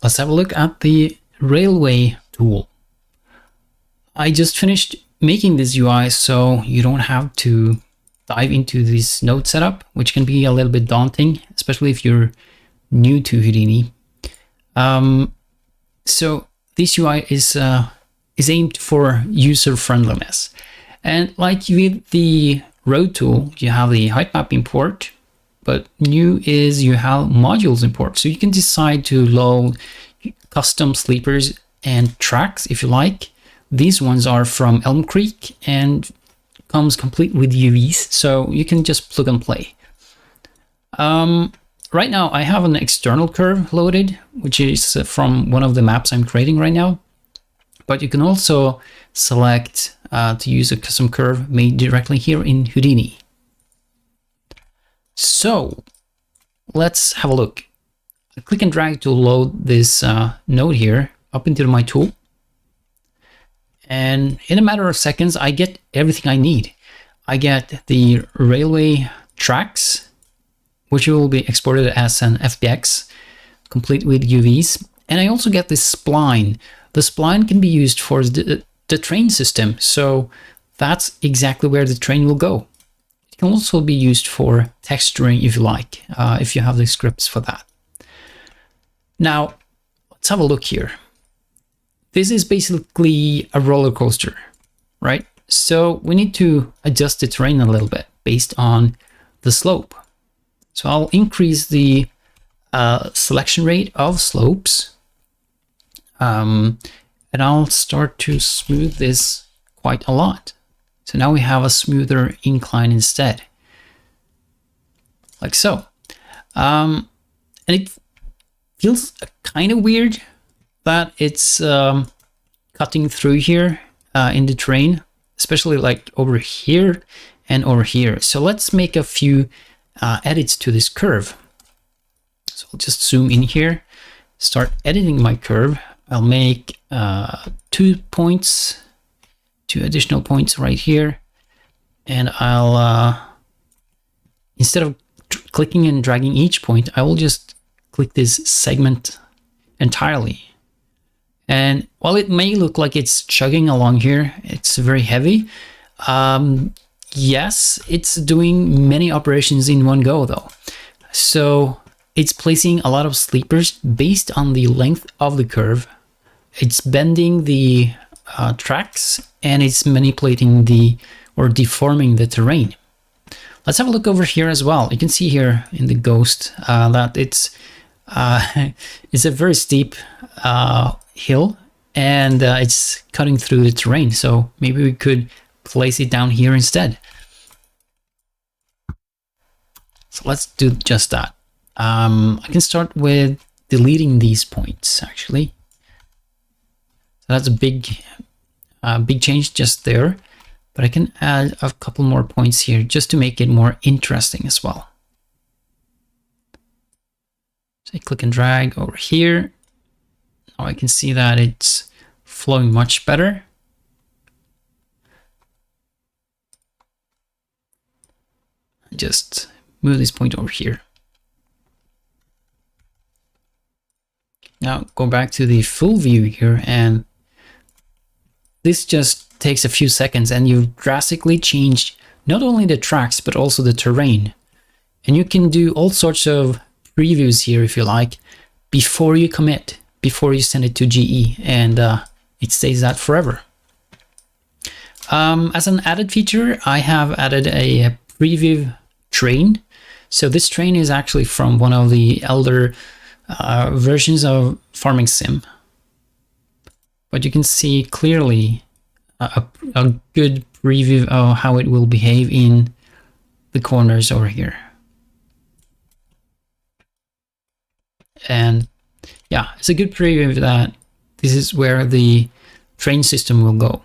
let's have a look at the railway tool. I just finished making this UI, so you don't have to dive into this node setup, which can be a little bit daunting, especially if you're new to Houdini. So this UI is aimed for user friendliness. And like with the road tool, you have the heightmap import, but new is you have modules import. So you can decide to load custom sleepers and tracks if you like. These ones are from Elm Creek and comes complete with UVs, so you can just plug and play. Right now I have an external curve loaded, which is from one of the maps I'm creating right now. But you can also select to use a custom curve made directly here in Houdini. So let's have a look. I click and drag to load this node here up into my tool. And in a matter of seconds, I get everything I need. I get the railway tracks, which will be exported as an FBX, complete with UVs. And I also get this spline. The spline can be used for the train system, so that's exactly where the train will go. It can also be used for texturing if you like, if you have the scripts for that. Now, let's have a look here. This is basically a roller coaster, right? So we need to adjust the terrain a little bit based on the slope. So I'll increase the selection rate of slopes. And I'll start to smooth this quite a lot. So now we have a smoother incline instead, like so. And it feels kind of weird that it's cutting through here in the terrain, especially like over here and over here. So let's make a few edits to this curve. So I'll just zoom in here, start editing my curve. I'll make 2 additional points right here. And I'll, instead of clicking and dragging each point, I will just click this segment entirely. And while it may look like it's chugging along here, it's very heavy. Yes, it's doing many operations in one go though. So it's placing a lot of sleepers based on the length of the curve. It's bending the tracks and it's manipulating or deforming the terrain. Let's have a look over here as well. You can see here in the ghost that it's a very steep hill and it's cutting through the terrain. So maybe we could place it down here instead. So let's do just that. I can start with deleting these points actually. So that's a big change just there, but I can add a couple more points here just to make it more interesting as well. So I click and drag over here. Now I can see that it's flowing much better. Just move this point over here. Now go back to the full view here, and this just takes a few seconds and you've drastically changed not only the tracks but also the terrain. And you can do all sorts of previews here if you like before you commit, before you send it to GE, and it stays that forever. As an added feature, I have added a preview train. So this train is actually from one of the elder versions of Farming Sim, but you can see clearly a good preview of how it will behave in the corners over here. And yeah, it's a good preview that this is where the train system will go.